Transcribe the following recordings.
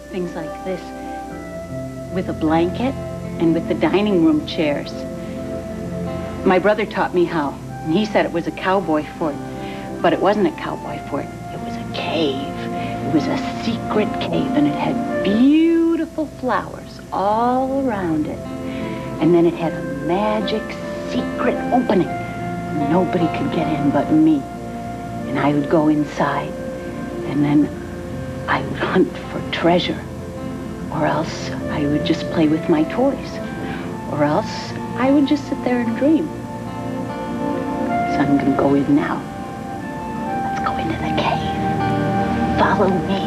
things like this, with a blanket and with the dining room chairs. My brother taught me how, and he said it was a cowboy fort, but it wasn't a cowboy fort. It was a cave. It was a secret cave, and it had beautiful flowers all around it. And then it had a magic secret opening. Nobody could get in but me. And I would go inside, and then I would hunt for treasure. Or else I would just play with my toys. Or else I would just sit there and dream. So I'm going to go in now. Let's go into the cave. Follow me.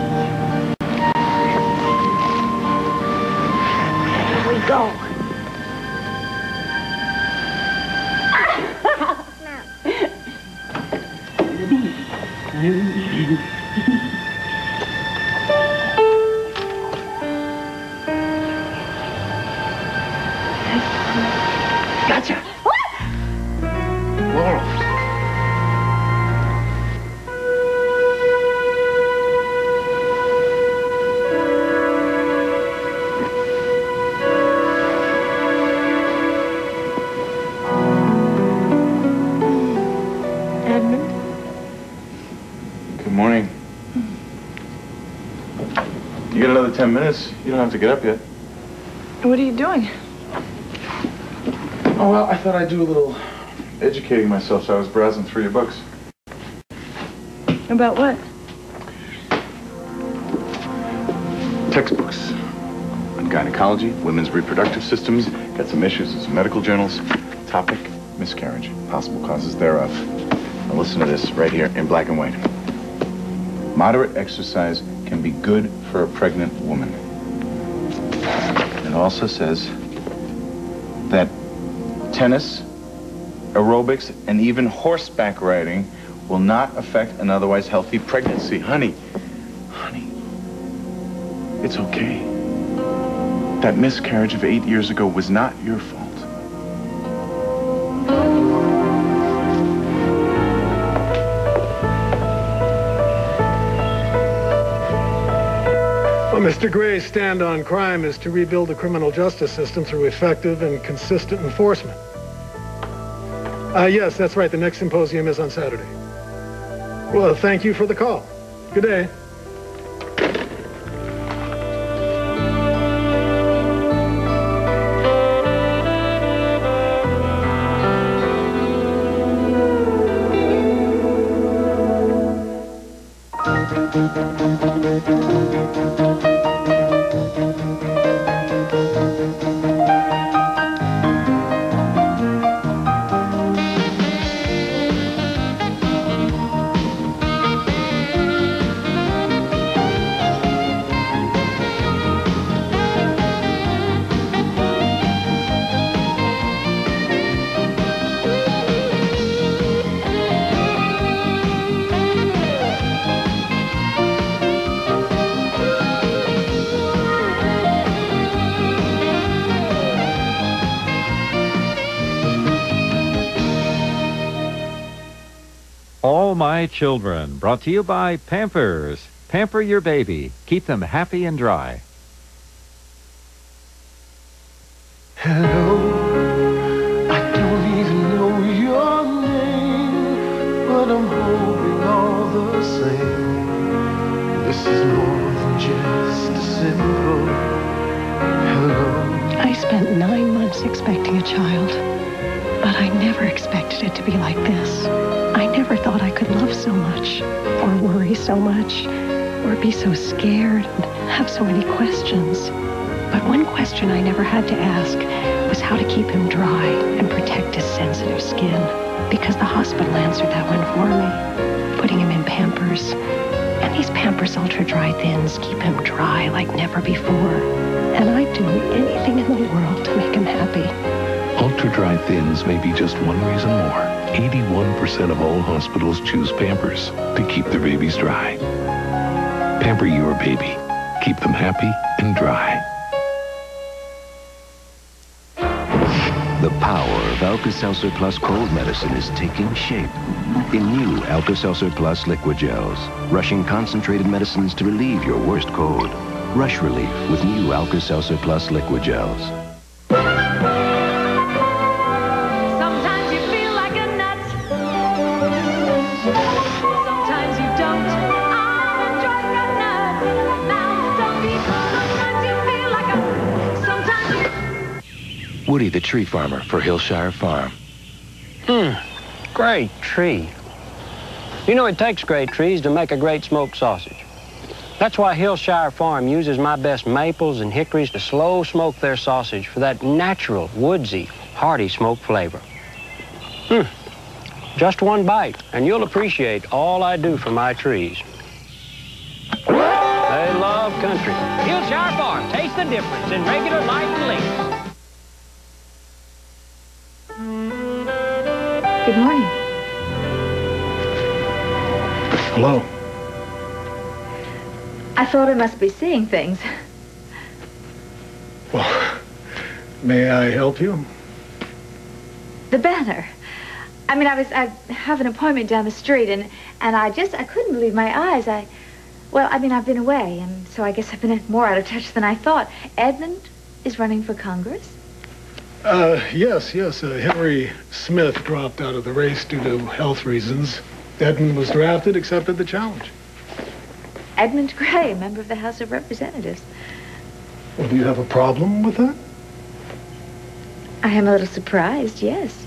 Here we go. Gotcha. Laurel. Edmund. Good morning. You got another 10 minutes. You don't have to get up yet. What are you doing? Oh, well, I thought I'd do a little educating myself, so I was browsing through your books. About what? Textbooks on gynecology, women's reproductive systems, got some issues in some medical journals. Topic, miscarriage, possible causes thereof. Now listen to this right here in black and white. Moderate exercise can be good for a pregnant woman. It also says that tennis, aerobics, and even horseback riding will not affect an otherwise healthy pregnancy. Honey, it's okay. That miscarriage of 8 years ago was not your fault. Well, Mr. Gray's stand on crime is to rebuild the criminal justice system through effective and consistent enforcement. Yes, that's right. The next symposium is on Saturday. Well, thank you for the call. Good day. All My Children, brought to you by Pampers. Pamper your baby. Keep them happy and dry. Hello, I don't even know your name, but I'm hoping all the same. This is more than just a simple hello. I spent 9 months expecting a child, but I never expected it to be like this. I never thought I could love so much, or worry so much, or be so scared and have so many questions. But one question I never had to ask was how to keep him dry and protect his sensitive skin, because the hospital answered that one for me, putting him in Pampers. And these Pampers Ultra Dry Thins keep him dry like never before. And I'd do anything in the world to make him happy. Ultra Dry Thins may be just one reason more. 81% of all hospitals choose Pampers to keep their babies dry. Pamper your baby. Keep them happy and dry. The power of Alka-Seltzer Plus cold medicine is taking shape in new Alka-Seltzer Plus liquid gels, rushing concentrated medicines to relieve your worst cold. Rush relief with new Alka-Seltzer Plus liquid gels. Sometimes you feel like a nut. Sometimes you don't. I'm enjoying a nut. Now don't be. Sometimes you feel like a. Sometimes you. Woody the tree farmer for Hillshire Farm. Great tree. You know, it takes great trees to make a great smoked sausage. That's why Hillshire Farm uses my best maples and hickories to slow smoke their sausage for that natural, woodsy, hearty smoke flavor. Just one bite, and you'll appreciate all I do for my trees. They love country. Hillshire Farm, taste the difference in regular, light, and lean. Good morning. Hello. I thought I must be seeing things. Well, may I help you? The banner. I mean, I have an appointment down the street, and I couldn't believe my eyes. I've been away, and so I guess I've been more out of touch than I thought. Edmund is running for Congress? Yes. Hillary Smith dropped out of the race due to health reasons. Edmund was drafted, accepted the challenge. Edmund Gray, a member of the House of Representatives. Well, do you have a problem with that? I am a little surprised, yes.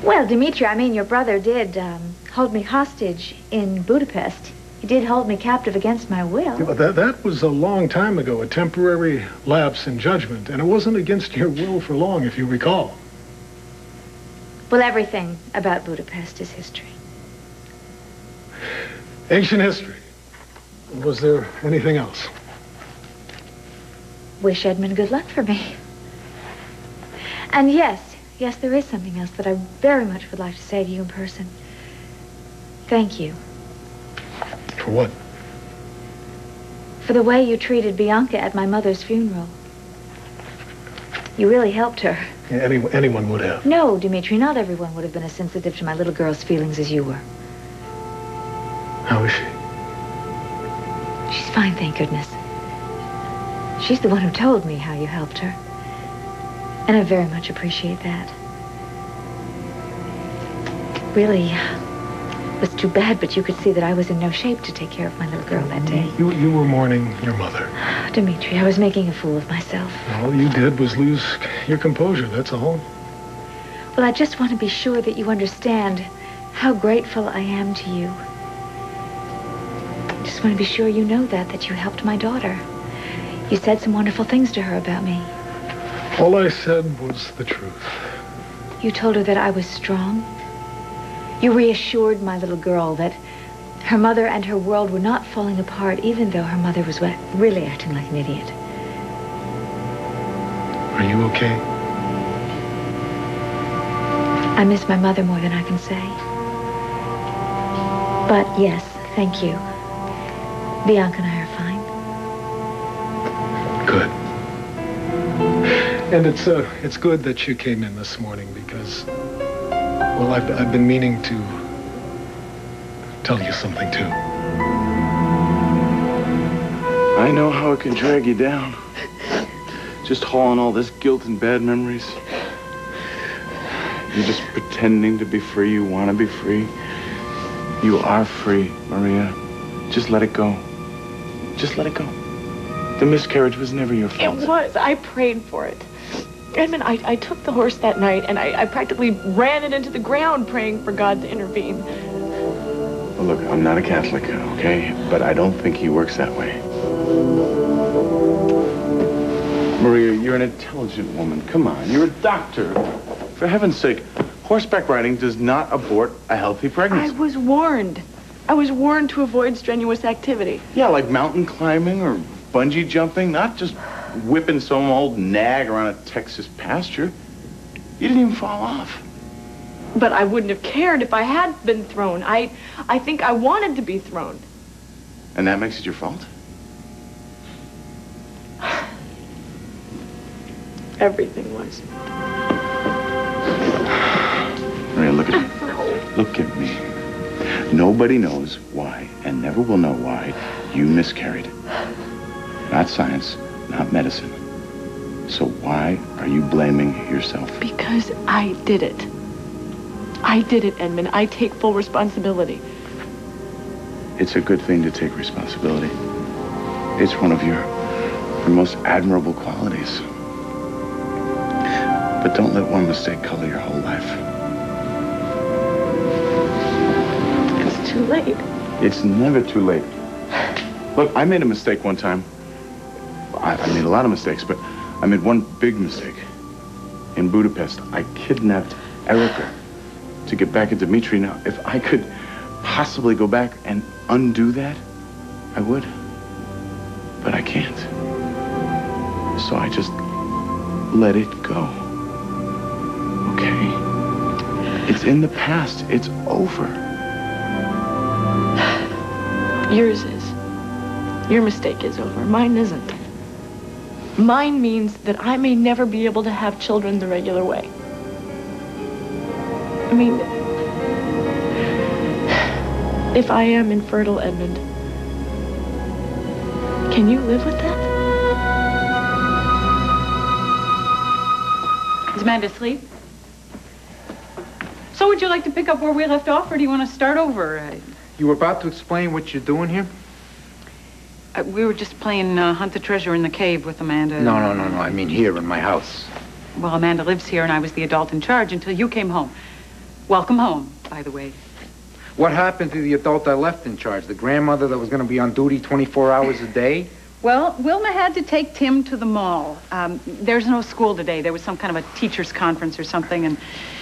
Well, Dimitri, your brother did hold me hostage in Budapest. He did hold me captive against my will. Yeah, but that was a long time ago, a temporary lapse in judgment, and it wasn't against your will for long, if you recall. Well, everything about Budapest is history. Ancient history. Was there anything else? Wish Edmund good luck for me. And yes, there is something else that I very much would like to say to you in person. Thank you. For what? For the way you treated Bianca at my mother's funeral. You really helped her. Yeah, anyone would have. No, Dimitri, not everyone would have been as sensitive to my little girl's feelings as you were. How is she? She's fine, thank goodness. She's the one who told me how you helped her. And I very much appreciate that. Really, it was too bad, but you could see that I was in no shape to take care of my little girl that day. You were mourning your mother. Dimitri, I was making a fool of myself. All you did was lose your composure, that's all. Well, I just want to be sure that you understand how grateful I am to you. I just want to be sure you know that you helped my daughter. You said some wonderful things to her about me. All I said was the truth. You told her that I was strong. You reassured my little girl that her mother and her world were not falling apart, even though her mother was really acting like an idiot. Are you okay? I miss my mother more than I can say. But yes, thank you. Bianca and I are fine. Good. And it's good that you came in this morning because, well, I've been meaning to tell you something too. I know how it can drag you down. Just hauling all this guilt and bad memories. You're just pretending to be free. You want to be free. You are free, Maria. Just let it go. Just let it go. The miscarriage was never your fault. It was. I prayed for it. Edmund, I took the horse that night, and I practically ran it into the ground praying for God to intervene. Well, look, I'm not a Catholic, okay? But I don't think he works that way. Maria, you're an intelligent woman. Come on, you're a doctor. For heaven's sake, horseback riding does not abort a healthy pregnancy. I was warned. I was warned to avoid strenuous activity. Yeah, like mountain climbing or bungee jumping, not just whipping some old nag around a Texas pasture. You didn't even fall off. But I wouldn't have cared if I had been thrown. I think I wanted to be thrown. And that makes it your fault? Everything was. Maria, look at me. Look at me. Nobody knows why, and never will know why, you miscarried. not science, not medicine. So why are you blaming yourself? Because I did it. I did it, Edmund. I take full responsibility. It's a good thing to take responsibility. It's one of your most admirable qualities. But don't let one mistake color your whole life. It's too late. It's never too late. Look, I made a mistake one time. I made a lot of mistakes, but I made one big mistake. In Budapest, I kidnapped Erica to get back at Dimitri. Now, if I could possibly go back and undo that, I would. But I can't. So I just let it go. Okay? It's in the past. It's over. Yours is. Your mistake is over. Mine isn't. Mine means that I may never be able to have children the regular way. I mean, if I am infertile, Edmund, can you live with that? Is Amanda asleep? So would you like to pick up where we left off, or do you want to start over? You were about to explain what you're doing here? We were just playing Hunt the Treasure in the Cave with Amanda. No. I mean here in my house. Well, Amanda lives here, and I was the adult in charge until you came home. Welcome home, by the way. What happened to the adult I left in charge? The grandmother that was going to be on duty 24 hours a day? Well, Wilma had to take Tim to the mall. There's no school today. There was some kind of a teacher's conference or something, and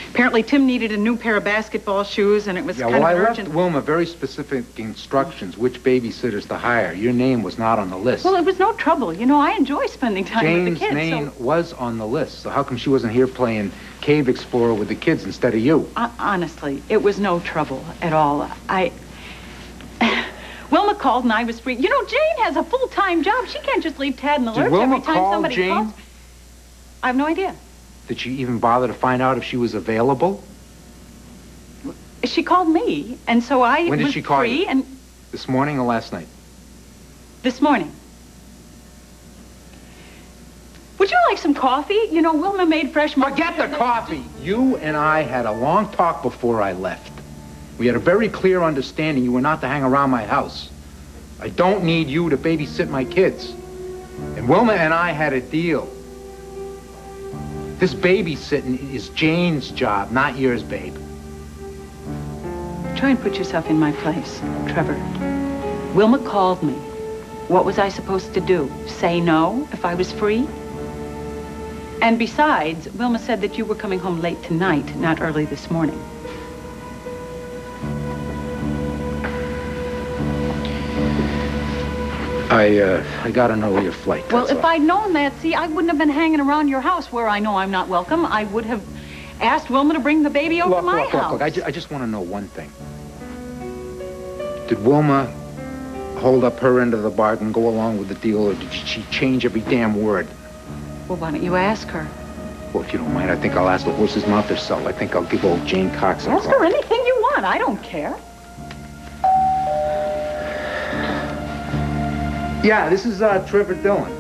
apparently Tim needed a new pair of basketball shoes, and it was kind of urgent. I left Wilma very specific instructions which babysitters to hire. Your name was not on the list. Well, it was no trouble. You know, I enjoy spending time with the kids. Jane's name was on the list, so how come she wasn't here playing Cave Explorer with the kids instead of you? Honestly, it was no trouble at all. Wilma called and I was free. You know, Jane has a full-time job. She can't just leave Tad in the lurch every time somebody calls. I have no idea. Did she even bother to find out if she was available? She called me, and so I was free. When did she call you? And this morning or last night? This morning. Would you like some coffee? You know, Wilma made fresh... Forget the coffee. You and I had a long talk before I left. We had a very clear understanding you were not to hang around my house. I don't need you to babysit my kids. And Wilma and I had a deal. This babysitting is Jane's job, not yours, babe. Try and put yourself in my place, Trevor. Wilma called me. What was I supposed to do? Say no if I was free? And besides, Wilma said that you were coming home late tonight, not early this morning. I got an earlier flight. Well, if I'd known that, see, I wouldn't have been hanging around your house where I know I'm not welcome. I would have asked Wilma to bring the baby over to my house. Look, I just want to know one thing. Did Wilma hold up her end of the bargain, go along with the deal, or did she change every damn word? Well, why don't you ask her? Well, if you don't mind, I think I'll ask the horse's mouth herself. I think I'll give old Jane Cox a call. Ask her anything you want. I don't care. Yeah, this is Trevor Dillon.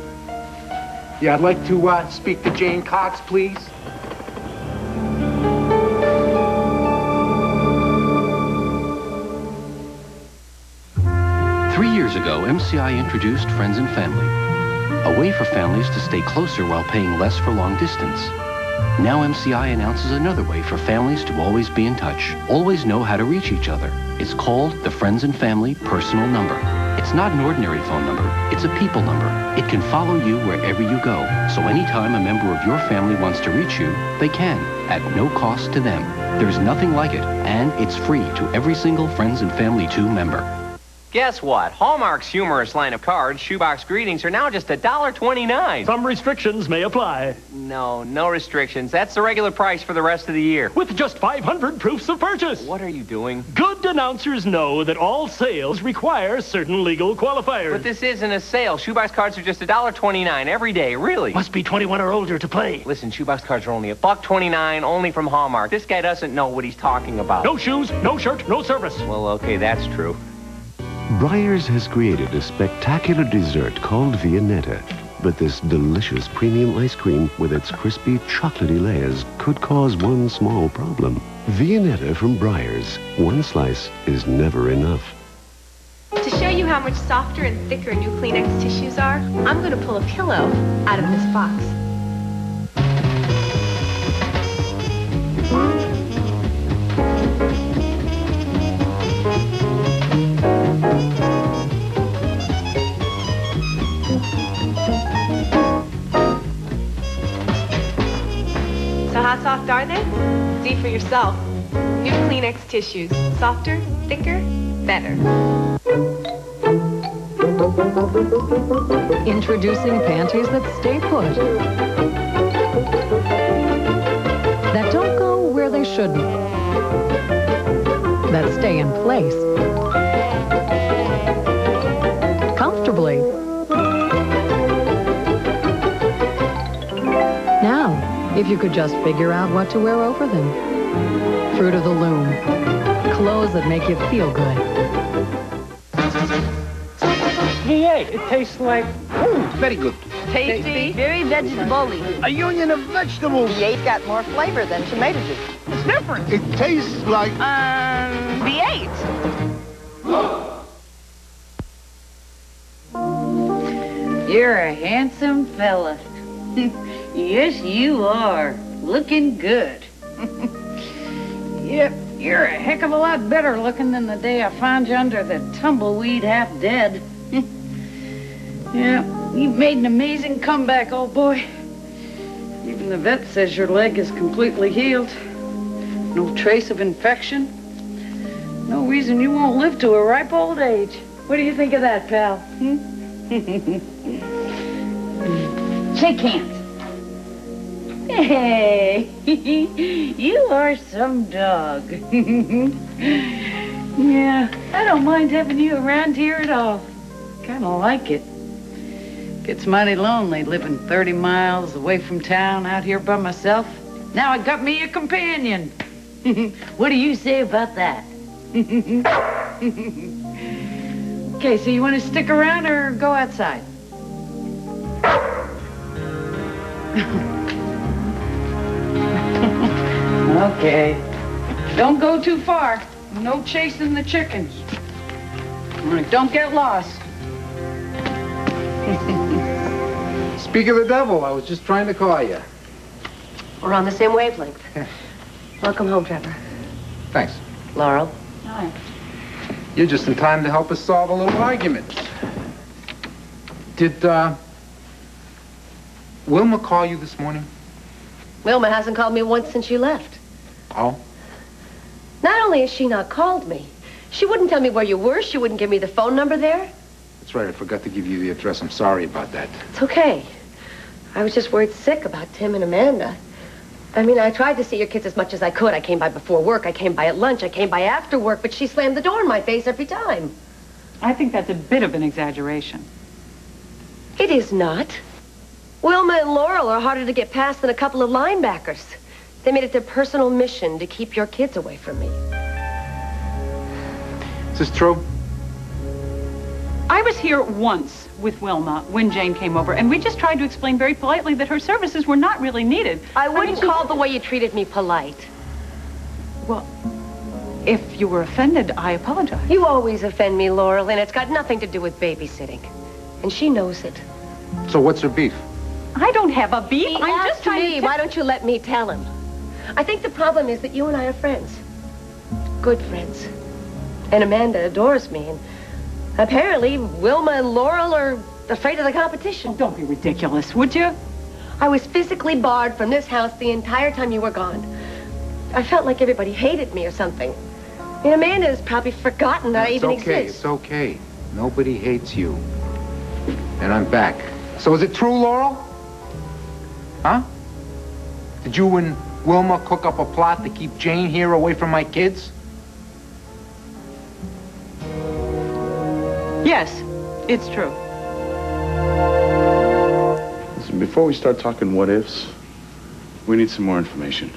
Yeah, I'd like to speak to Jane Cox, please. Years ago, MCI introduced Friends and Family, a way for families to stay closer while paying less for long distance. Now MCI announces another way for families to always be in touch, always know how to reach each other. It's called the Friends and Family Personal Number. It's not an ordinary phone number, it's a people number. It can follow you wherever you go, so anytime a member of your family wants to reach you, they can, at no cost to them. There's nothing like it, and it's free to every single Friends and Family 2 member. Guess what? Hallmark's humorous line of cards, shoebox greetings, are now just $1.29. Some restrictions may apply. No restrictions. That's the regular price for the rest of the year. With just 500 proofs of purchase. What are you doing? Good announcers know that all sales require certain legal qualifiers. But this isn't a sale. Shoebox cards are just $1.29 every day, really. Must be 21 or older to play. Listen, shoebox cards are only $1.29, only from Hallmark. This guy doesn't know what he's talking about. No shoes, no shirt, no service. Well, okay, that's true. Breyer's has created a spectacular dessert called Viennetta. But this delicious premium ice cream with its crispy, chocolatey layers could cause one small problem. Viennetta from Breyer's. One slice is never enough. To show you how much softer and thicker new Kleenex tissues are, I'm going to pull a pillow out of this box. So how soft are they? See for yourself. New Kleenex tissues. Softer, thicker, better. Introducing panties that stay put. That don't go where they shouldn't. That stay in place. Comfortably. Now, if you could just figure out what to wear over them. Fruit of the Loom. Clothes that make you feel good. Hey, it tastes like Very good. Tasty, very vegetable-y. A union of vegetables. V8's got more flavor than tomato juice. It's different. It tastes like... V8. You're a handsome fella. Yes, you are. Looking good. Yep, you're a heck of a lot better looking than the day I found you under the tumbleweed half dead. Yeah, you've made an amazing comeback, old boy. Even the vet says your leg is completely healed. No trace of infection. No reason you won't live to a ripe old age. What do you think of that, pal? Shake hands. Hey, you are some dog. Yeah, I don't mind having you around here at all. Kind of like it. Gets mighty lonely living 30 miles away from town out here by myself. Now I got me a companion. What do you say about that? Okay, so you want to stick around or go outside? Okay. Don't go too far. No chasing the chickens. Don't get lost. Speak of the devil, I was just trying to call you. We're on the same wavelength. Welcome home, Trevor. Thanks. Laurel. Hi. You're just in time to help us solve a little argument. Did, Wilma call you this morning? Wilma hasn't called me once since you left. Oh? Not only has she not called me, she wouldn't tell me where you were. She wouldn't give me the phone number there. That's right, I forgot to give you the address. I'm sorry about that. It's okay. I was just worried sick about Tim and Amanda. I mean, I tried to see your kids as much as I could. I came by before work, I came by at lunch, I came by after work, but she slammed the door in my face every time. I think that's a bit of an exaggeration. It is not. Wilma and Laurel are harder to get past than a couple of linebackers. They made it their personal mission to keep your kids away from me. Is this true? I was here once with Wilma when Jane came over, and we just tried to explain very politely that her services were not really needed. I wouldn't call the way you treated me polite. Well, if you were offended, I apologize. You always offend me, Laurel, and it's got nothing to do with babysitting. And she knows it. So what's her beef? I don't have a beef. He I'm just asked trying me. to... Why don't you let me tell him? I think the problem is that you and I are friends. Good friends. And Amanda adores me, and apparently Wilma and Laurel are afraid of the competition. Oh, don't be ridiculous, would you? I was physically barred from this house the entire time you were gone. I felt like everybody hated me or something. And Amanda has probably forgotten that I even exist. It's okay. Nobody hates you. And I'm back. So is it true, Laurel? Huh? Did you and Wilma cook up a plot to keep Jane here away from my kids? Yes, it's true. Listen, before we start talking what ifs, we need some more information.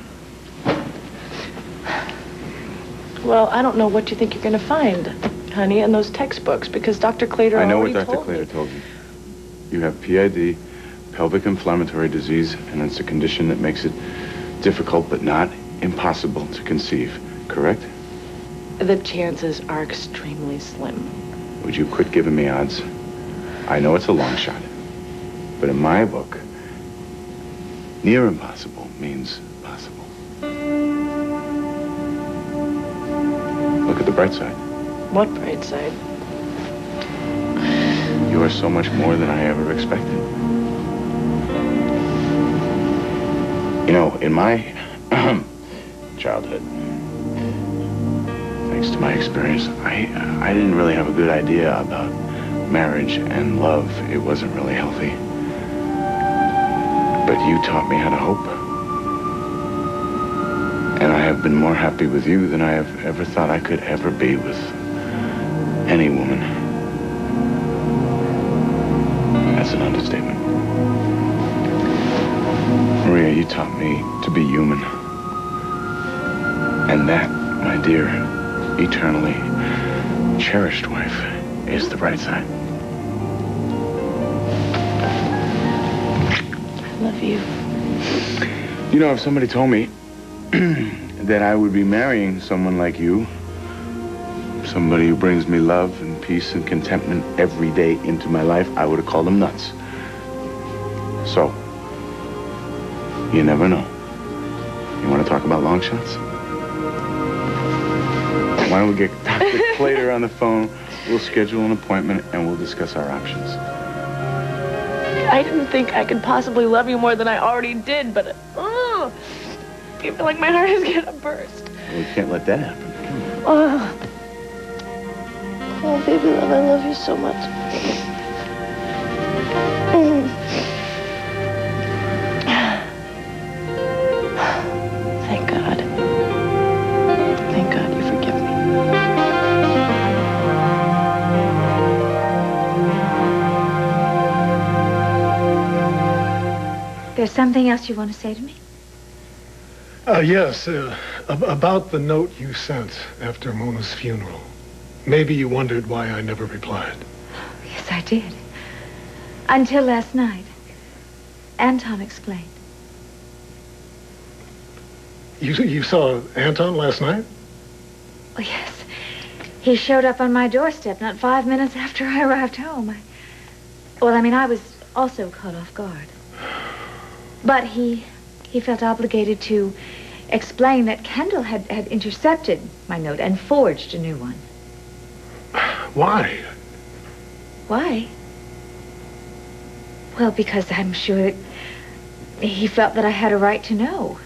Well, I don't know what you think you're going to find. Honey, and those textbooks, because Dr. Claytor I know what already Dr. Claytor told you. You have PID, pelvic inflammatory disease, and it's a condition that makes it difficult but not impossible to conceive, correct? The chances are extremely slim. Would you quit giving me odds? I know it's a long shot, but in my book, near impossible means possible. Look at the bright side. What bright side? You are so much more than I ever expected. You know, in my childhood, thanks to my experience, I didn't really have a good idea about marriage and love. It wasn't really healthy. But you taught me how to hope. And I have been more happy with you than I have ever thought I could ever be with any woman. That's an understatement. Maria, you taught me to be human. And that, my dear, eternally cherished wife, is the bright side. I love you. You know, if somebody told me that I would be marrying someone like you, somebody who brings me love and peace and contentment every day into my life, I would have called them nuts. So, you never know. You want to talk about long shots? Why don't we get Dr. Claytor on the phone? We'll schedule an appointment and we'll discuss our options. I didn't think I could possibly love you more than I already did, but I feel like my heart is gonna burst. Well, we can't let that happen. Oh, baby love, I love you so much. Thank God. Thank God you forgive me. There's something else you want to say to me? Yes, about the note you sent after Mona's funeral. Maybe you wondered why I never replied. Yes, I did. Until last night. Anton explained. You saw Anton last night? Oh, yes. He showed up on my doorstep not 5 minutes after I arrived home. I was also caught off guard. But he felt obligated to explain that Kendall had intercepted my note and forged a new one. Why? Why? Well, because I'm sure that he felt that I had a right to know.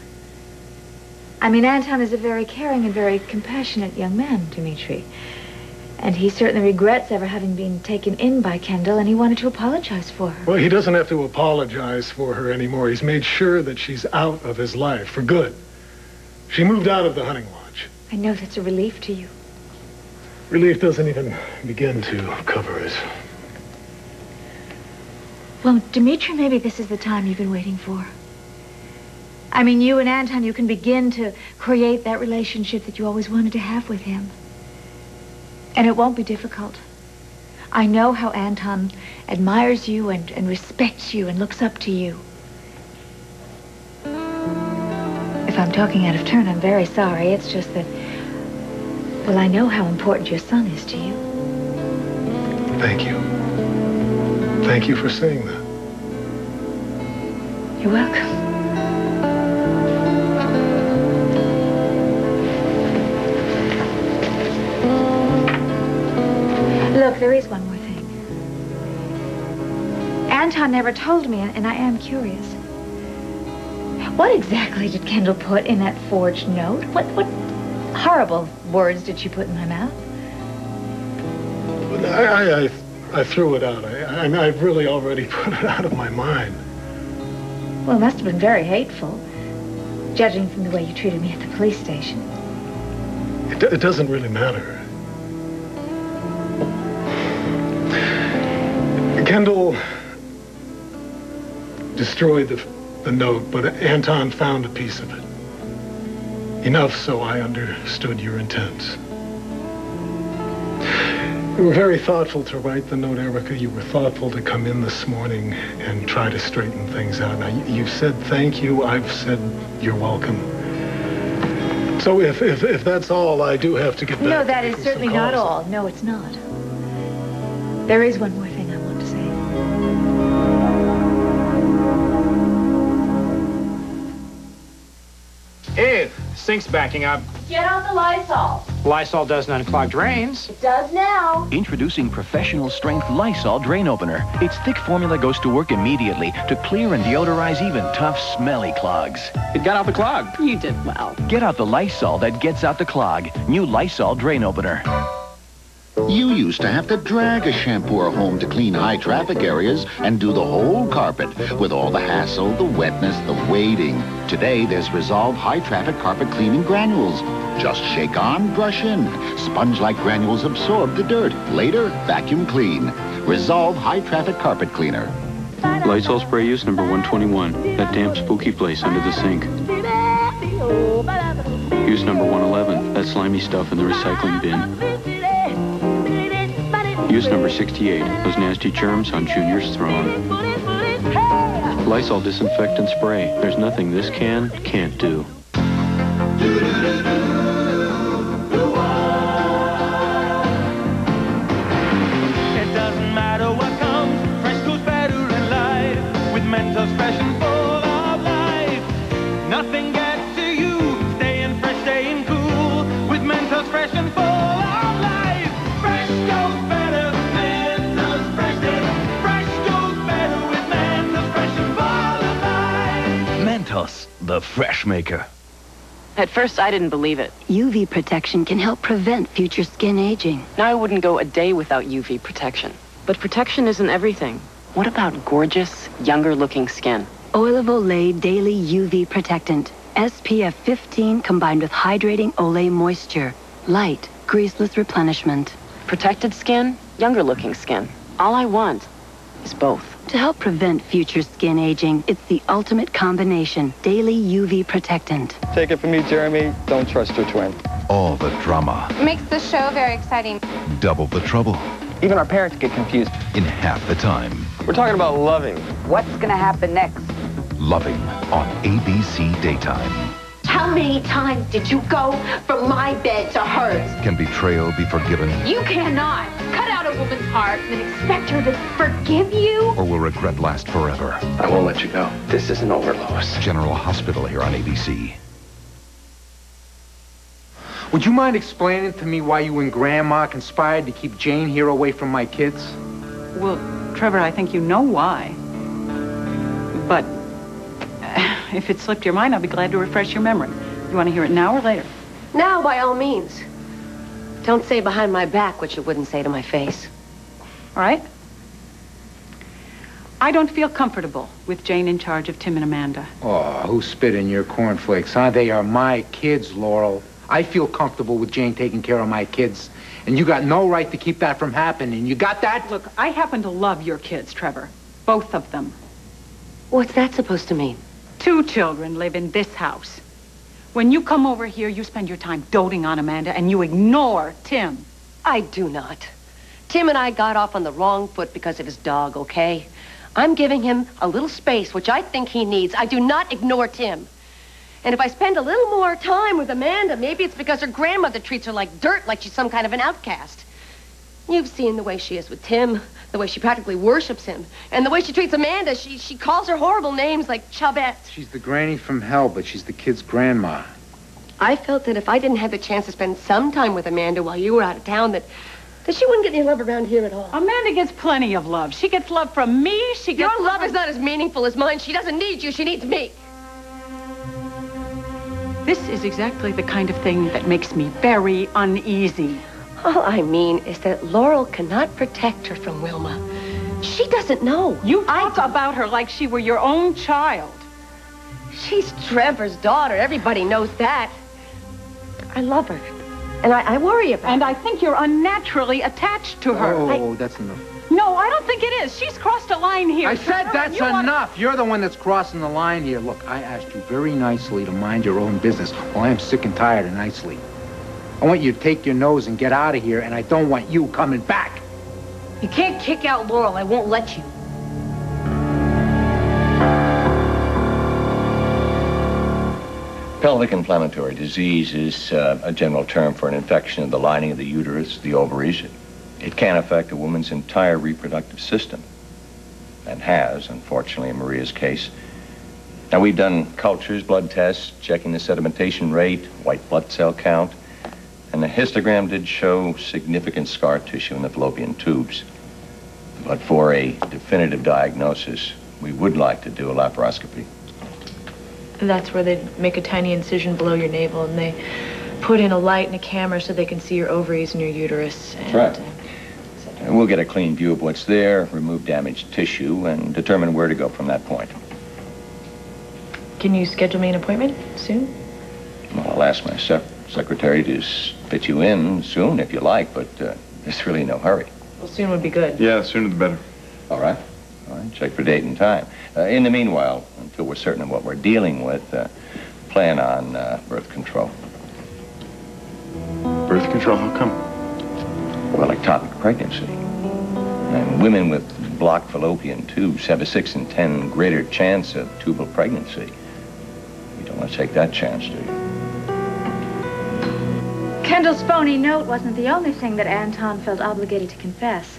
Anton is a very caring and very compassionate young man, Dimitri. And he certainly regrets ever having been taken in by Kendall, and he wanted to apologize for her. Well, he doesn't have to apologize for her anymore. He's made sure that she's out of his life for good. She moved out of the hunting lodge. I know that's a relief to you. Relief doesn't even begin to cover it. Well, Dimitri, maybe this is the time you've been waiting for. You and Anton, you can begin to create that relationship that you always wanted to have with him. And it won't be difficult. I know how Anton admires you and respects you and looks up to you. If I'm talking out of turn, I'm very sorry. It's just that, well, I know how important your son is to you. Thank you. Thank you for saying that. You're welcome. Look, there is one more thing. Anton never told me, and I am curious. What exactly did Kendall put in that forged note? What horrible words did she put in my mouth? I threw it out. I've really already put it out of my mind. Well, it must have been very hateful, judging from the way you treated me at the police station. It doesn't really matter. Kendall destroyed the note, but Anton found a piece of it. Enough so I understood your intent. You were very thoughtful to write the note, Erica. You were thoughtful to come in this morning and try to straighten things out. Now, you've said thank you. I've said you're welcome. So if that's all, I do have to get back. No, that is certainly not all. No, it's not. There is one more thing I want to say. Ew, sink's backing up. Get out the Lysol. Lysol doesn't unclog drains. It does now. Introducing professional strength Lysol drain opener. Its thick formula goes to work immediately to clear and deodorize even tough, smelly clogs. It got out the clog. You did well. Get out the Lysol that gets out the clog. New Lysol drain opener. You used to have to drag a shampooer home to clean high traffic areas and do the whole carpet with all the hassle, the wetness, the waiting. Today, there's Resolve High Traffic Carpet Cleaning Granules. Just shake on, brush in. Sponge-like granules absorb the dirt. Later, vacuum clean. Resolve High Traffic Carpet Cleaner. Lysol spray use number 121. That damp, spooky place under the sink. Use number 111. That slimy stuff in the recycling bin. Use number 68. Those nasty germs on Junior's throne. Lysol disinfectant spray. There's nothing this can't do. It doesn't matter what comes, fresh goes better in life. With Mentos fresh and full of life. Nothing gets to you, staying fresh, staying cool. With Mentos fresh and full of life. Fresh goes better, Mentos fresh. Fresh goes better with Mentos fresh and full of life. Mentos, the fresh maker. At first, I didn't believe it. UV protection can help prevent future skin aging. Now I wouldn't go a day without UV protection. But protection isn't everything. What about gorgeous, younger-looking skin? Oil of Olay Daily UV Protectant. SPF 15 combined with hydrating Olay moisture. Light, greaseless replenishment. Protected skin, younger-looking skin. All I want is both. To help prevent future skin aging, it's the ultimate combination. Daily UV Protectant. Take it from me, Jeremy. Don't trust your twin. All the drama. Makes the show very exciting. Double the trouble. Even our parents get confused. In half the time. We're talking about loving. What's gonna happen next? Loving on ABC Daytime. How many times did you go from my bed to hers? Can betrayal be forgiven? You cannot cut out a woman's heart and expect her to forgive you. Or will regret last forever? I won't let you go. This isn't over, Lois. General Hospital here on ABC. Would you mind explaining to me why you and Grandma conspired to keep Jane here away from my kids? Well, Trevor, I think you know why. But if it slipped your mind, I'll be glad to refresh your memory. You want to hear it now or later? Now, by all means. Don't say behind my back what you wouldn't say to my face. All right? I don't feel comfortable with Jane in charge of Tim and Amanda. Oh, who spit in your cornflakes, huh? They are my kids, Laurel. I feel comfortable with Jane taking care of my kids. And you got no right to keep that from happening. You got that? Look, I happen to love your kids, Trevor. Both of them. What's that supposed to mean? 2 children live in this house. When you come over here, you spend your time doting on Amanda and you ignore Tim. I do not. Tim and I got off on the wrong foot because of his dog, okay? I'm giving him a little space, which I think he needs. I do not ignore Tim. And if I spend a little more time with Amanda, maybe it's because her grandmother treats her like dirt, like she's some kind of an outcast. You've seen the way she is with Tim, the way she practically worships him, and the way she treats Amanda. She calls her horrible names like Chubette. She's the granny from hell, but she's the kid's grandma. I felt that if I didn't have the chance to spend some time with Amanda while you were out of town, that she wouldn't get any love around here at all. Amanda gets plenty of love. She gets love from me. Your love is not as meaningful as mine. She doesn't need you. She needs me. This is exactly the kind of thing that makes me very uneasy. All I mean is that Laurel cannot protect her from Wilma. She doesn't know. You talk about her like she were your own child. She's Trevor's daughter. Everybody knows that. I love her. And I worry about her. And I think you're unnaturally attached to her. Oh, that's enough. No, I don't think it is. She's crossed a line here. I said that's enough. You're the one that's crossing the line here. Look, I asked you very nicely to mind your own business. Well, I'm sick and tired of nicely. I want you to take your nose and get out of here, and I don't want you coming back. You can't kick out Laurel. I won't let you. Pelvic inflammatory disease is a general term for an infection of the lining of the uterus, the ovaries. It can affect a woman's entire reproductive system, and has, unfortunately, in Maria's case. Now, we've done cultures, blood tests, checking the sedimentation rate, white blood cell count, and the histogram did show significant scar tissue in the fallopian tubes. But for a definitive diagnosis, we would like to do a laparoscopy. And that's where they make a tiny incision below your navel, and they put in a light and a camera so they can see your ovaries and your uterus. And, That's right. And we'll get a clean view of what's there, remove damaged tissue, and determine where to go from that point. Can you schedule me an appointment soon? Well, I'll ask my secretary to fit you in soon if you like, but there's really no hurry. Well, soon would be good. Yeah, the sooner the better. All right. All right, check for date and time. In the meanwhile, until we're certain of what we're dealing with, plan on birth control. Birth control, how come? Well, ectopic pregnancy. And women with blocked fallopian tubes have a 6 in 10 greater chance of tubal pregnancy. You don't want to take that chance, do you? Kendall's phony note wasn't the only thing that Anton felt obligated to confess.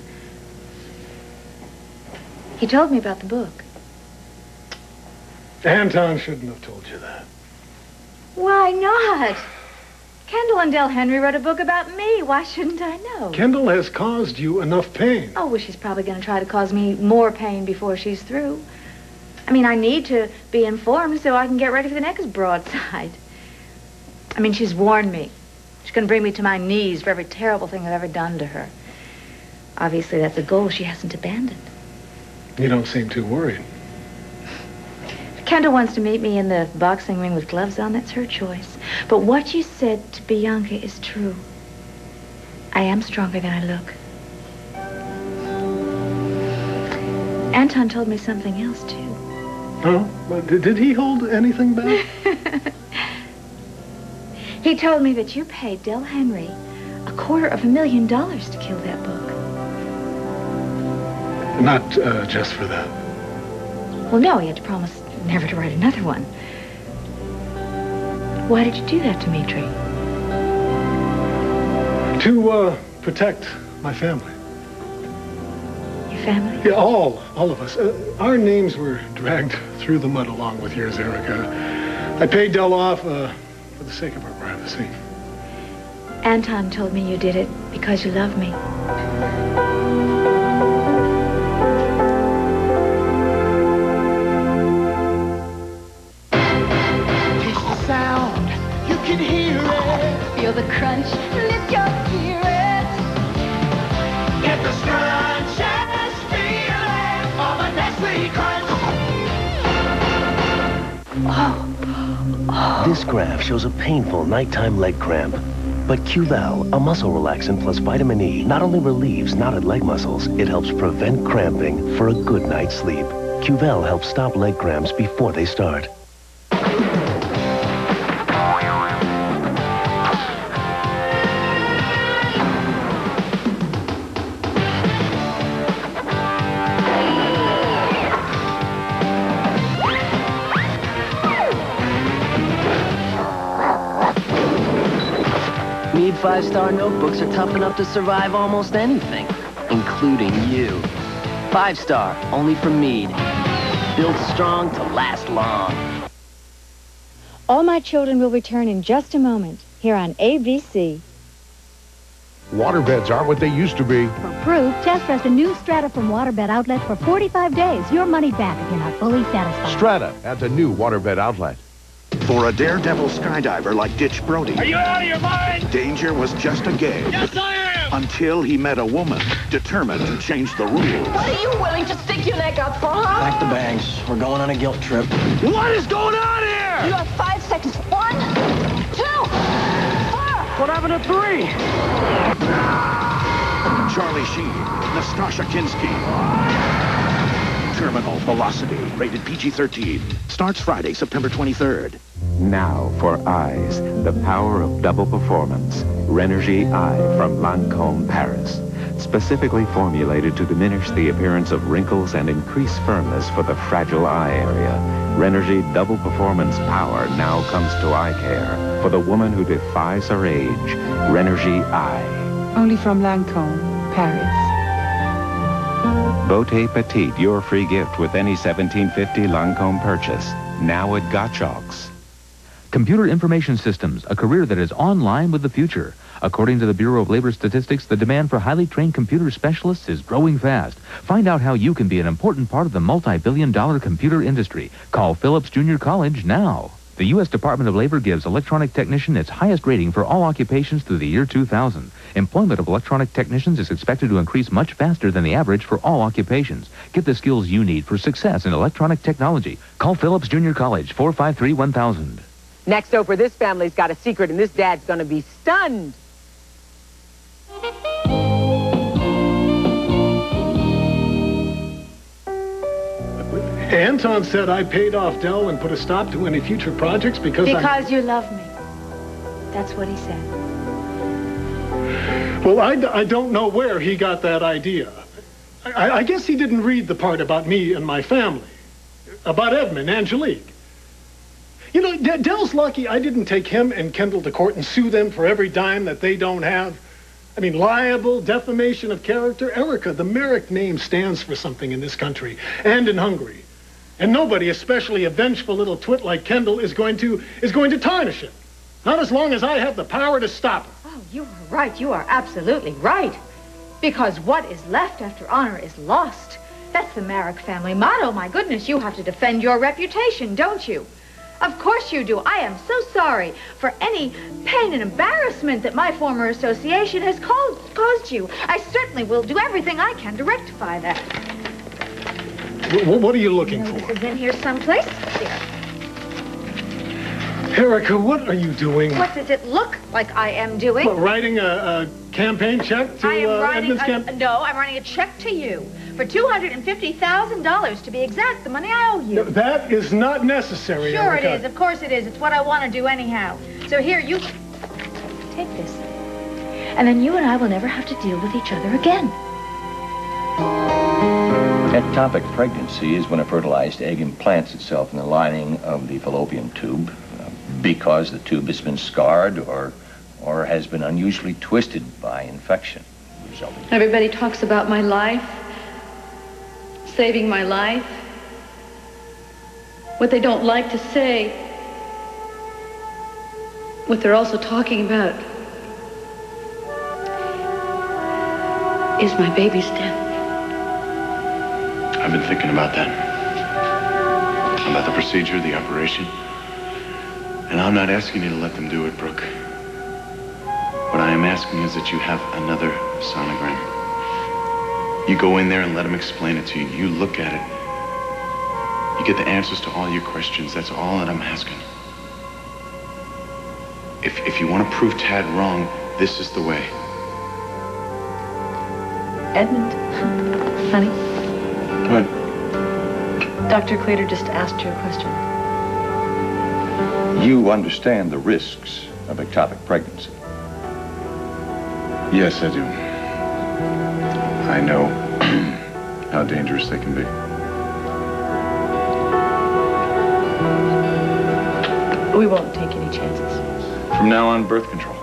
He told me about the book. Anton shouldn't have told you that. Why not? Kendall and Del Henry wrote a book about me. Why shouldn't I know? Kendall has caused you enough pain. Oh, well, she's probably going to try to cause me more pain before she's through. I mean, I need to be informed so I can get ready for the next broadside. I mean, she's warned me. She's going to bring me to my knees for every terrible thing I've ever done to her. Obviously, that's a goal she hasn't abandoned. You don't seem too worried. If Kendall wants to meet me in the boxing ring with gloves on, that's her choice. But what you said to Bianca is true. I am stronger than I look. Anton told me something else, too. Oh? Well, did he hold anything back? He told me that you paid Del Henry $250,000 to kill that book. Not just for that. Well, no, he had to promise never to write another one. Why did you do that, Dimitri? To protect my family. Your family? Yeah, all of us. Our names were dragged through the mud along with yours, Erica. I paid Del off for the sake of our privacy. Anton told me you did it because you love me. Taste the sound, you can hear it. Feel the crunch, lift your spirits. Get the scrunches feeling of a Nestle Crunch. This graph shows a painful nighttime leg cramp. But Cuval, a muscle relaxant plus vitamin E, not only relieves knotted leg muscles, it helps prevent cramping for a good night's sleep. Cuval helps stop leg cramps before they start. Mead 5-star notebooks are tough enough to survive almost anything, including you. 5-star, only from Mead. Built strong to last long. All My Children will return in just a moment, here on ABC. Waterbeds aren't what they used to be. For proof, test test a new Strata from Waterbed Outlet for 45 days. Your money back if you're not fully satisfied. Strata adds a new Waterbed outlet. For a daredevil skydiver like Ditch Brody, Are you out of your mind? danger was just a game. Yes, I am! Until he met a woman determined to change the rules. What are you willing to stick your neck out for, huh? Pack the bags. We're going on a guilt trip. What is going on here? You have 5 seconds. 1, 2, 4. What happened to 3? Charlie Sheen, Nastasha Kinski. Terminal Velocity, rated PG-13. Starts Friday, September 23rd. Now for eyes, the power of double performance. Renergie Eye from Lancome, Paris. Specifically formulated to diminish the appearance of wrinkles and increase firmness for the fragile eye area. Renergie Double Performance Power now comes to eye care for the woman who defies her age. Renergie Eye. Only from Lancome, Paris. Beauté Petite, your free gift with any 1750 Lancome purchase. Now at Gottschalk's. Computer Information Systems, a career that is online with the future. According to the Bureau of Labor Statistics, the demand for highly trained computer specialists is growing fast. Find out how you can be an important part of the multi-billion-dollar computer industry. Call Phillips Junior College now. The U.S. Department of Labor gives electronic technician its highest rating for all occupations through the year 2000. Employment of electronic technicians is expected to increase much faster than the average for all occupations. Get the skills you need for success in electronic technology. Call Phillips Junior College, 453-1000. Next, Oprah, this family's got a secret, and this dad's gonna be stunned. Anton said I paid off Dell and put a stop to any future projects because you love me. That's what he said. Well, I don't know where he got that idea. I guess he didn't read the part about me and my family. About Edmund, Angelique. You know, Dell's lucky I didn't take him and Kendall to court and sue them for every dime that they don't have. I mean, libel, defamation of character. Erica, the Merrick name stands for something in this country and in Hungary. And nobody, especially a vengeful little twit like Kendall, is going to tarnish it. Not as long as I have the power to stop it. Oh, you are right. You are absolutely right. Because what is left after honor is lost. That's the Merrick family motto. My goodness, you have to defend your reputation, don't you? Of course you do. I am so sorry for any pain and embarrassment that my former association has caused you. I certainly will do everything I can to rectify that. What are you looking for? This is in here someplace. Here. Erica, what are you doing? What does it look like I am doing? What, writing a campaign check to Edmund's campaign? No, I'm writing a check to you for $250,000 to be exact, the money I owe you. No, that is not necessary, Sure Erica. it is. Of course it is. It's what I want to do anyhow. So here, you take this. And then you and I will never have to deal with each other again. Ectopic pregnancy is when a fertilized egg implants itself in the lining of the fallopian tube because the tube has been scarred or has been unusually twisted by infection. Everybody talks about my life, saving my life. What they don't like to say, what they're also talking about, is my baby's death. I've been thinking about that. About the procedure, the operation. And I'm not asking you to let them do it, Brooke. What I am asking is that you have another sonogram. You go in there and let them explain it to you. You look at it. You get the answers to all your questions. That's all that I'm asking. If you want to prove Tad wrong, this is the way. Edmund, honey. What? Dr. Clater just asked you a question. You understand the risks of ectopic pregnancy. Yes, I do. I know how dangerous they can be. We won't take any chances. From now on, birth control.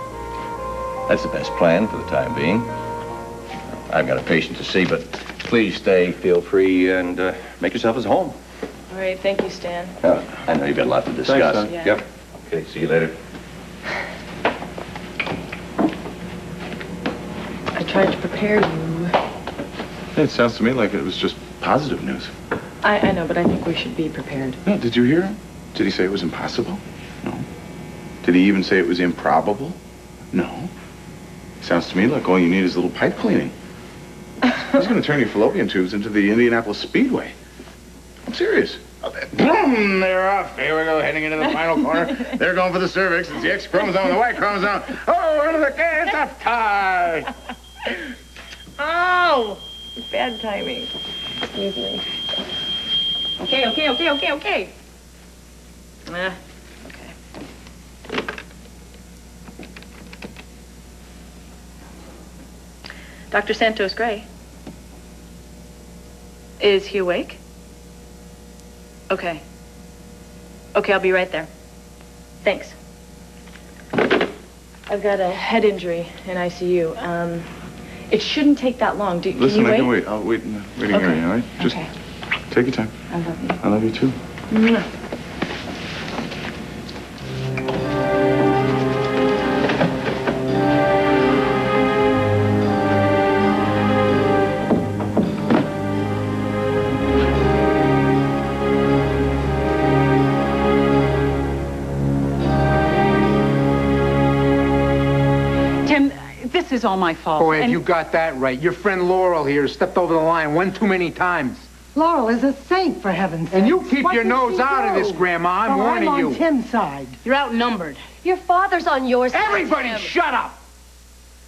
That's the best plan for the time being. I've got a patient to see, but please stay, feel free, and make yourself at home. All right, thank you, Stan. I know you've got a lot to discuss. Thanks, yeah. Yep. Okay, see you later. I tried to prepare you. It sounds to me like it was just positive news. I know, but I think we should be prepared. No, did you hear him? Did he say it was impossible? No. Did he even say it was improbable? No. Sounds to me like all you need is a little pipe cleaning. He's going to turn your fallopian tubes into the Indianapolis Speedway. I'm serious. Boom! They're off. Here we go, heading into the final corner. They're going for the cervix. It's the X chromosome and the Y chromosome. Oh, into the cancer tie. Oh! Bad timing. Excuse me. Okay. Okay. Dr. Santos Gray. Is he awake? Okay. Okay, I'll be right there. Thanks. I've got a head injury in ICU. It shouldn't take that long. Can Listen, you wait? I can wait. I'll wait in the waiting area, all right? Just take your time. I love you. I love you too. Mwah. This is all my fault. Boy, have you got that right. Your friend Laurel here stepped over the line one too many times. Laurel is a saint, for heaven's sake. And you keep your nose out of this, Grandma. I'm warning you. I'm on Tim's side. You're outnumbered. Your father's on your side. Everybody shut up!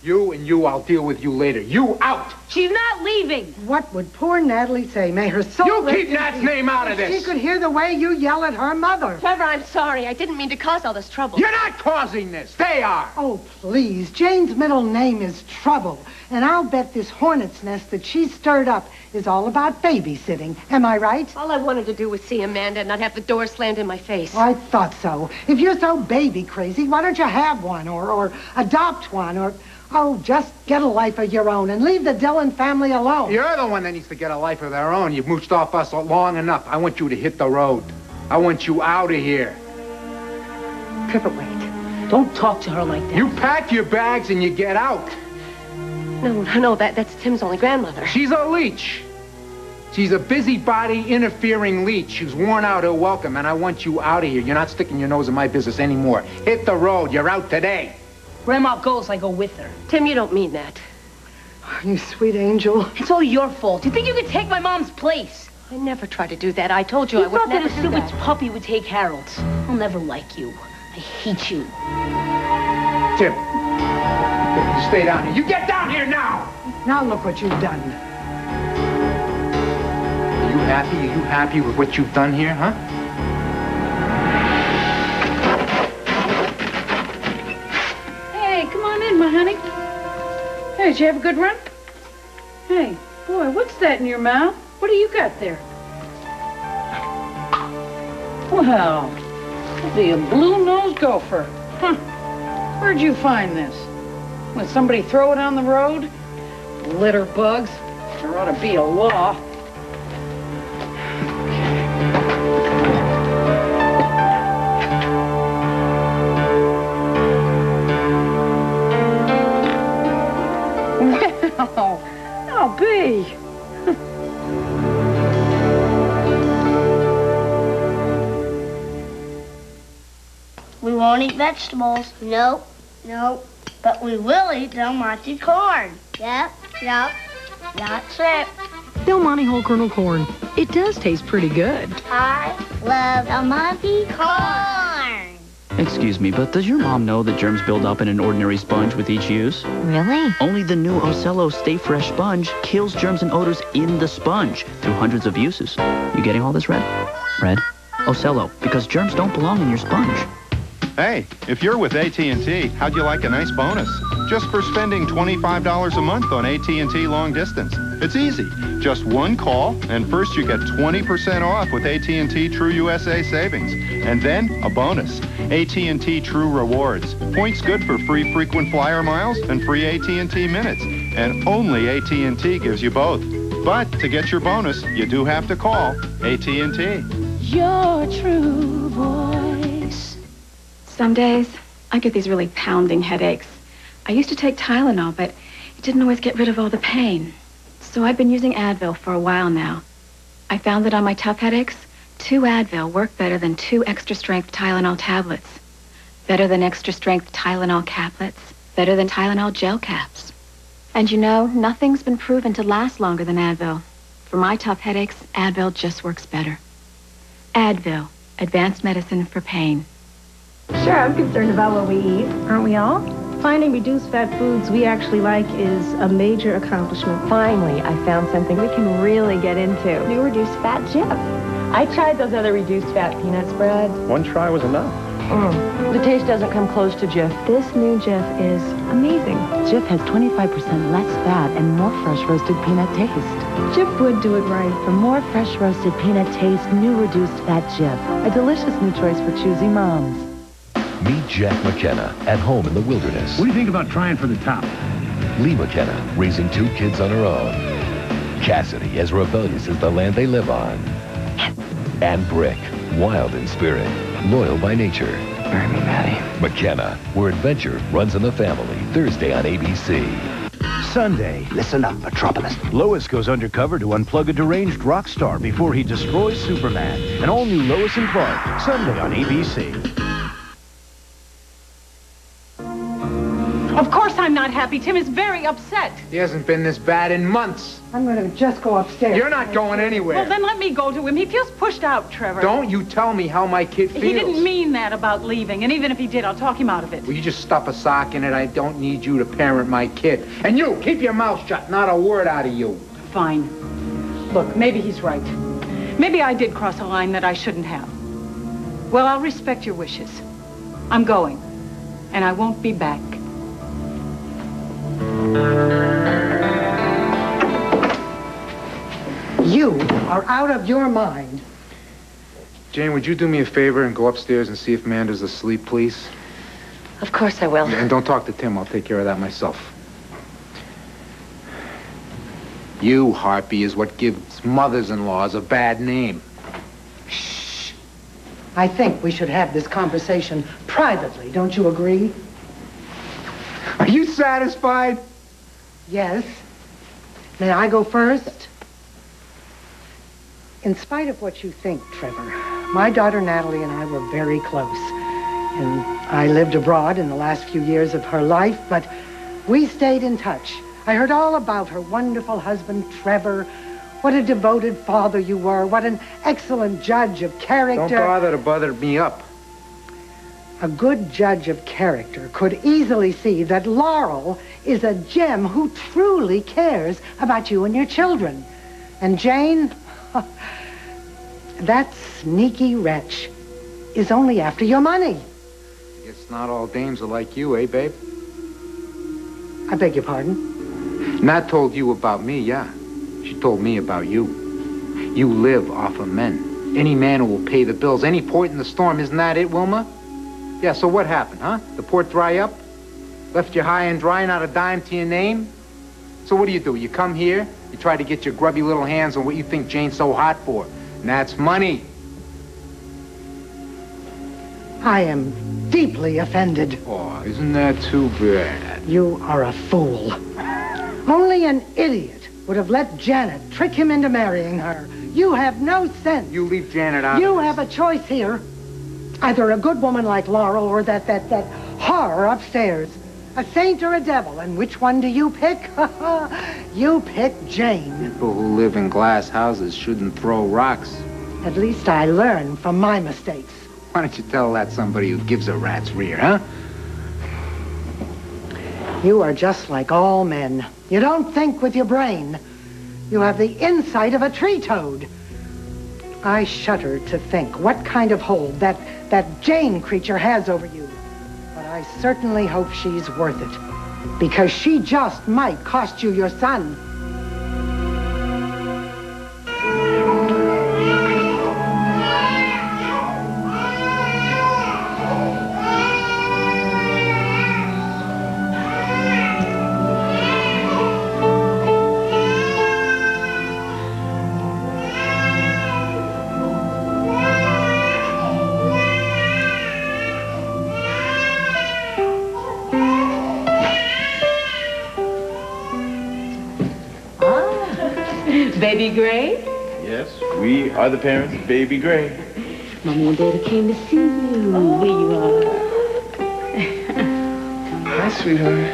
You and you, I'll deal with you later. You out! She's not leaving. What would poor Natalie say? May her soul... You keep Nat's name out of If this! she could hear the way you yell at her mother. Trevor, I'm sorry. I didn't mean to cause all this trouble. You're not causing this. They are. Oh, please. Jane's middle name is Trouble. And I'll bet this hornet's nest that she stirred up is all about babysitting. Am I right? All I wanted to do was see Amanda and not have the door slammed in my face. I thought so. If you're so baby crazy, why don't you have one or adopt one or... Oh, just get a life of your own and leave the Dillon family alone. You're the one that needs to get a life of their own. You've mooched off us long enough. I want you to hit the road. I want you out of here. Trevor, wait. Don't talk to her like that. You pack your bags and you get out. No, that's Tim's only grandmother. She's a leech. She's a busybody, interfering leech who's worn out her welcome, and I want you out of here. You're not sticking your nose in my business anymore. Hit the road. You're out today. Grandma goes, I go with her. Tim, you don't mean that. You sweet angel. It's all your fault. You think you could take my mom's place? I never tried to do that. I told you I would thought never that a do stupid that. puppy would take Harold's. I'll never like you. I hate you. Tim, you stay down here. You get down here now! Now look what you've done. Are you happy? Are you happy with what you've done here, huh? Hey, come on in, my honey. Hey, did you have a good run? Hey, boy, what's that in your mouth? What do you got there? Well, the blue-nosed gopher. Huh. Where'd you find this? Would somebody throw it on the road? Litter bugs. There ought to be a law. Well, I'll be. We won't eat vegetables. Nope. But we will eat Del Monte corn. Yep. That's it. Del Monte whole kernel corn. It does taste pretty good. I love Del Monte corn. Excuse me, but does your mom know that germs build up in an ordinary sponge with each use? Really? Only the new Ocello Stay Fresh sponge kills germs and odors in the sponge through hundreds of uses. You getting all this, Red? Red? Ocello, because germs don't belong in your sponge. Hey, if you're with AT&T, how'd you like a nice bonus? Just for spending $25 a month on AT&T long distance. It's easy. Just one call, and first you get 20% off with AT&T True USA Savings. And then a bonus, AT&T True Rewards. Points good for free frequent flyer miles and free AT&T minutes. And only AT&T gives you both. But to get your bonus, you do have to call AT&T. Your true voice. Some days, I get these really pounding headaches. I used to take Tylenol, but it didn't always get rid of all the pain. So I've been using Advil for a while now. I found that on my tough headaches, 2 Advil work better than 2 extra-strength Tylenol tablets. Better than extra-strength Tylenol caplets. Better than Tylenol gel caps. And you know, nothing's been proven to last longer than Advil. For my tough headaches, Advil just works better. Advil, advanced medicine for pain. Sure, I'm concerned about what we eat, aren't we all? Finding reduced fat foods we actually like is a major accomplishment. Finally, I found something we can really get into. New reduced fat Jif. I tried those other reduced fat peanut spreads. One try was enough. The taste doesn't come close to Jif. This new Jif is amazing. Jif has 25% less fat and more fresh roasted peanut taste. Jif would do it right. For more fresh roasted peanut taste, new reduced fat Jif. A delicious new choice for choosy moms. Meet Jack McKenna at home in the wilderness. What do you think about trying for the top? Lee McKenna, raising 2 kids on her own. Cassidy, as rebellious as the land they live on. And Brick, wild in spirit, loyal by nature. Bury me, Maddie. McKenna, where adventure runs in the family. Thursday on ABC. Sunday, listen up, Metropolis. Lois goes undercover to unplug a deranged rock star before he destroys Superman. An all-new Lois and Clark, Sunday on ABC. Of course I'm not happy. Tim is very upset. He hasn't been this bad in months. I'm going to just go upstairs. You're not going anywhere. Well, then let me go to him. He feels pushed out, Trevor. Don't you tell me how my kid feels. He didn't mean that about leaving, and even if he did, I'll talk him out of it. Will you just stuff a sock in it? I don't need you to parent my kid. And you, keep your mouth shut. Not a word out of you. Fine. Look, maybe he's right. Maybe I did cross a line that I shouldn't have. Well, I'll respect your wishes. I'm going, and I won't be back. You are out of your mind. Jane, would you do me a favor and go upstairs and see if Amanda's asleep, please? Of course I will. And don't talk to Tim. I'll take care of that myself. You, Harpy, is what gives mothers-in-laws a bad name. Shh. I think we should have this conversation privately. Don't you agree? Are you satisfied? Yes. May I go first? In spite of what you think, Trevor, my daughter Natalie and I were very close. And I lived abroad in the last few years of her life, but we stayed in touch. I heard all about her wonderful husband, Trevor. What a devoted father you were. What an excellent judge of character. Don't bother to butter me up. A good judge of character could easily see that Laurel is a gem who truly cares about you and your children. And Jane, that sneaky wretch is only after your money. I guess not all dames are like you, eh, babe? I beg your pardon? Nat told you about me, yeah. She told me about you. You live off of men. Any man who will pay the bills, any point in the storm, isn't that it, Wilma? Yeah, so what happened, huh? The port dry up? Left you high and dry, not a dime to your name? So what do? You come here, you try to get your grubby little hands on what you think Jane's so hot for. And that's money. I am deeply offended. Oh, isn't that too bad? You are a fool. Only an idiot would have let Janet trick him into marrying her. You have no sense. You leave Janet out. You have a choice here. Either a good woman like Laurel or that horror upstairs. A saint or a devil. And which one do you pick? You pick Jane. People who live in glass houses shouldn't throw rocks. At least I learn from my mistakes. Why don't you tell that somebody who gives a rat's rear, huh? You are just like all men. You don't think with your brain. You have the insight of a tree toad. I shudder to think what kind of hold that Jane creature has over you. But I certainly hope she's worth it. Because she just might cost you your son. Baby Gray? Yes, we are the parents of Baby Gray. Mommy and Daddy came to see you. Oh. Here you are. Hi, sweetheart.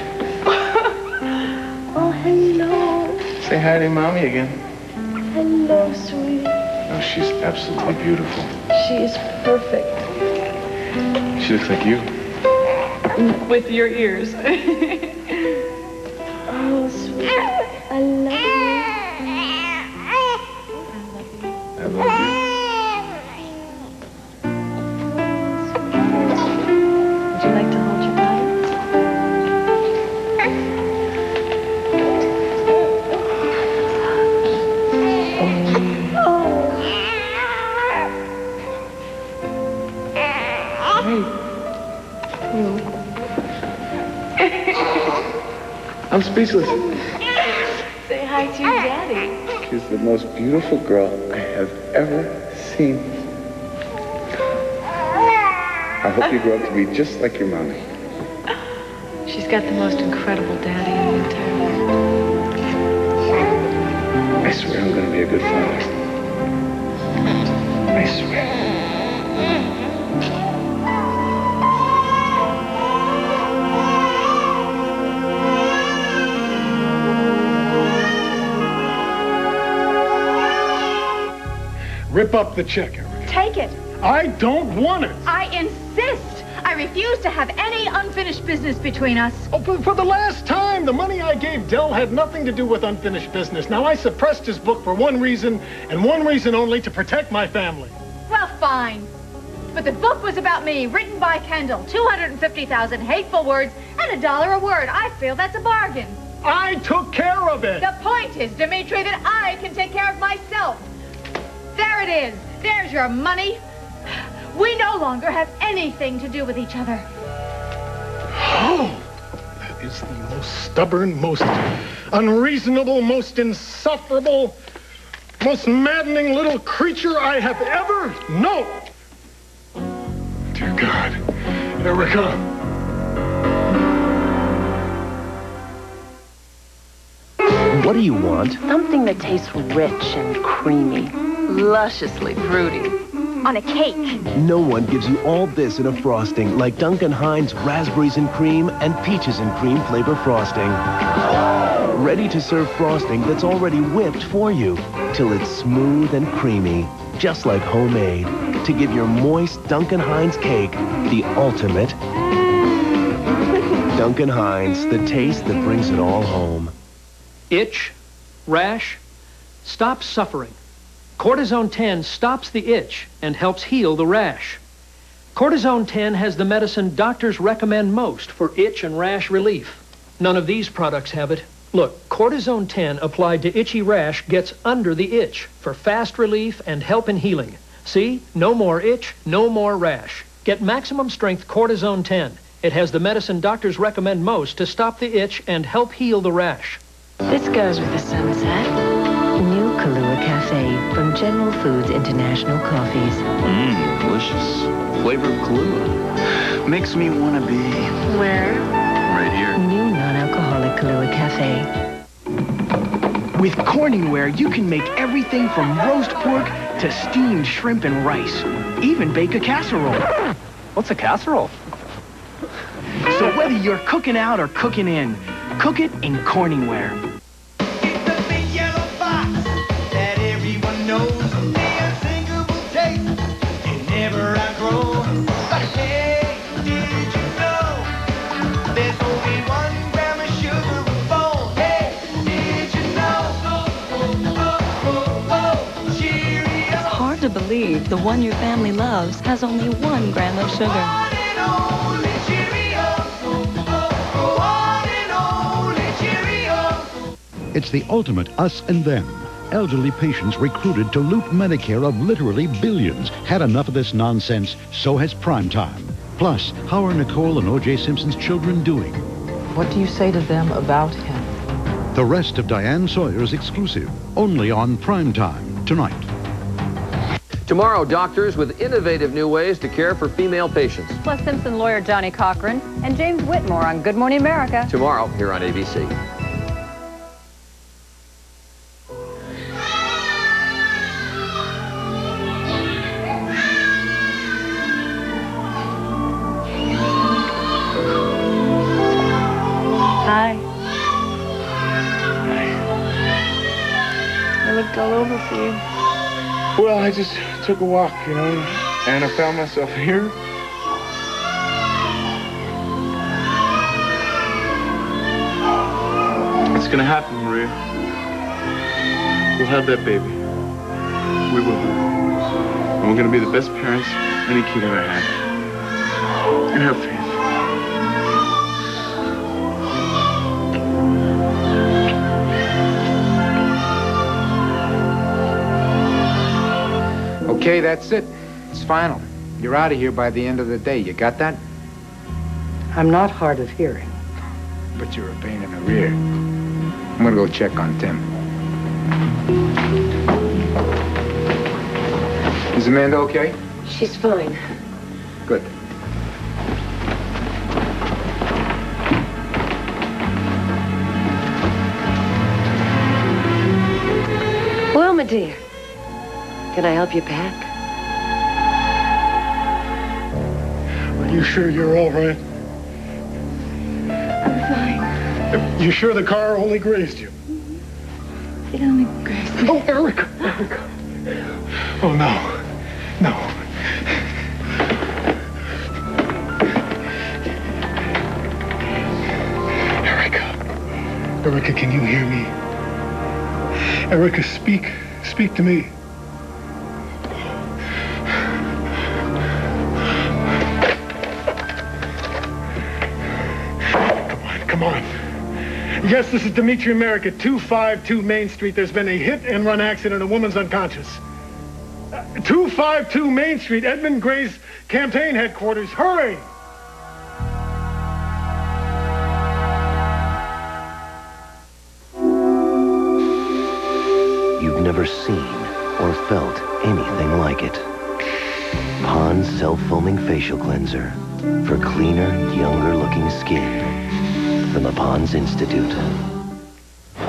Oh, hello. Say hi to Mommy again. Hello, sweetie. Oh, she's absolutely beautiful. She is perfect. She looks like you. With your ears. Oh, sweetie. I love you. I love you. I'm speechless. Say hi to your daddy. She's the most beautiful girl I have ever seen. I hope you grow up to be just like your mommy. She's got the most incredible daddy in the entire world. I swear I'm gonna be a good father. I swear. Rip up the check, Eric. Take it. I don't want it. I insist. I refuse to have any unfinished business between us. Oh, for the last time, the money I gave Dell had nothing to do with unfinished business. Now, I suppressed his book for one reason, and one reason only, to protect my family. Well, fine. But the book was about me, written by Kendall. 250,000 hateful words and $1 a word. I feel that's a bargain. I took care of it. The point is, Dimitri, that I can take care of myself. There it is. There's your money. We no longer have anything to do with each other. Oh, that is the most stubborn, most unreasonable, most insufferable, most maddening little creature I have ever known. Dear God, Erica. What do you want? Something that tastes rich and creamy, lusciously fruity. On a cake. No one gives you all this in a frosting like Duncan Hines raspberries and cream and peaches and cream flavor frosting. Ready to serve frosting that's already whipped for you till it's smooth and creamy, just like homemade, to give your moist Duncan Hines cake the ultimate. Duncan Hines, the taste that brings it all home. Itch, rash, stop suffering. Cortisone 10 stops the itch and helps heal the rash. Cortisone 10 has the medicine doctors recommend most for itch and rash relief. None of these products have it. Look, Cortisone 10 applied to itchy rash gets under the itch for fast relief and help in healing. See? No more itch, no more rash. Get maximum strength Cortisone 10. It has the medicine doctors recommend most to stop the itch and help heal the rash. This goes with the sunset. New Kahlua Cafe from General Foods International Coffees. Delicious. Flavor of Kahlua. Makes me want to be... Where? Right here. New non-alcoholic Kahlua Cafe. With Corningware, you can make everything from roast pork to steamed shrimp and rice. Even bake a casserole. What's a casserole? So whether you're cooking out or cooking in, cook it in Corningware. Believe the one your family loves has only 1 gram of sugar. It's the ultimate us and them. Elderly patients recruited to loot Medicare of literally billions. Had enough of this nonsense, so has Primetime. Plus, how are Nicole and O.J. Simpson's children doing? What do you say to them about him? The rest of Diane Sawyer's exclusive, only on Primetime tonight. Tomorrow, doctors with innovative new ways to care for female patients. Plus Simpson lawyer Johnny Cochran and James Whitmore on Good Morning America. Tomorrow, here on ABC. Hi. I looked all over for you. Well, I just took a walk, you know, and I found myself here. It's gonna happen, Maria. We'll have that baby. We will. And we're gonna be the best parents any kid ever had. And have faith. Okay, that's it. It's final. You're out of here by the end of the day. You got that? I'm not hard of hearing. But you're a pain in the rear. I'm gonna go check on Tim. Is Amanda okay? She's fine. Good. Well, my dear, can I help you pack? Are you sure you're all right? I'm fine. You sure the car only grazed you? It only grazed me. Oh, Erica! Oh, no. No. Erica, can you hear me? Erica, speak to me. Come on. Yes, this is Dimitri America, 252 Main Street. There's been a hit-and-run accident. A woman's unconscious. 252 Main Street, Edmund Gray's campaign headquarters. Hurry! You've never seen or felt anything like it. Pond's self-foaming facial cleanser for cleaner, younger-looking skin from the Pond's Institute.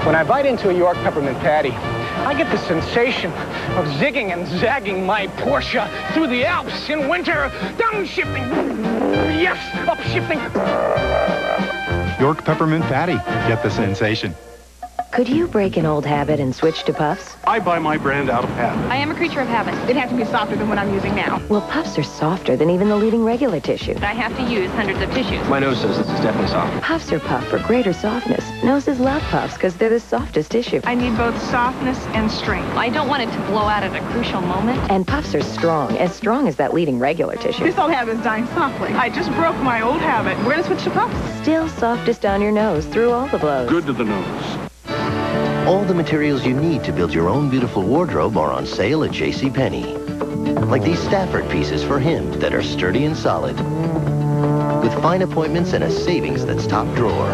When I bite into a York peppermint patty, I get the sensation of zigging and zagging my Porsche through the Alps in winter, downshifting, yes, upshifting. York peppermint patty. Get the sensation. Could you break an old habit and switch to Puffs? I buy my brand out of habit. I am a creature of habit. It has to be softer than what I'm using now. Well, Puffs are softer than even the leading regular tissue. But I have to use hundreds of tissues. My nose says this is definitely soft. Puffs are puffed for greater softness. Noses love Puffs because they're the softest tissue. I need both softness and strength. I don't want it to blow out at a crucial moment. And Puffs are strong as that leading regular tissue. This old habit is dying softly. I just broke my old habit. We're going to switch to Puffs. Still softest on your nose through all the blows. Good to the nose. All the materials you need to build your own beautiful wardrobe are on sale at JCPenney. Like these Stafford pieces for him that are sturdy and solid. With fine appointments and a savings that's top drawer.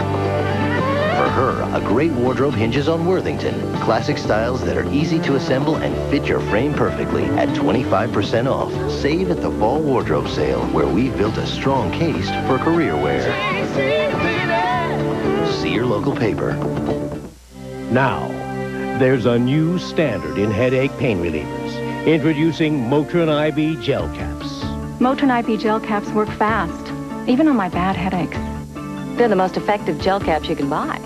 For her, a great wardrobe hinges on Worthington. Classic styles that are easy to assemble and fit your frame perfectly at 25% off. Save at the fall wardrobe sale, where we've built a strong case for career wear. See your local paper. Now, there's a new standard in headache pain relievers. Introducing Motrin IB gel caps. Motrin IB gel caps work fast, even on my bad headaches. They're the most effective gel caps you can buy.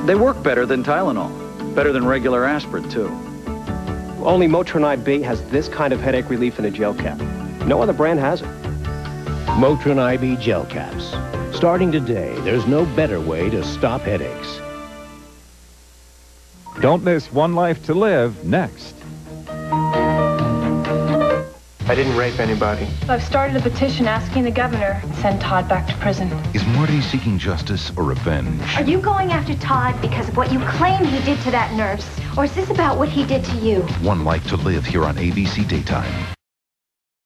They work better than Tylenol. Better than regular aspirin, too. Only Motrin IB has this kind of headache relief in a gel cap. No other brand has it. Motrin IB gel caps. Starting today, there's no better way to stop headaches. Don't miss One Life to Live next. I didn't rape anybody. I've started a petition asking the governor to send Todd back to prison. Is Marty seeking justice or revenge? Are you going after Todd because of what you claim he did to that nurse? Or is this about what he did to you? One Life to Live here on ABC Daytime.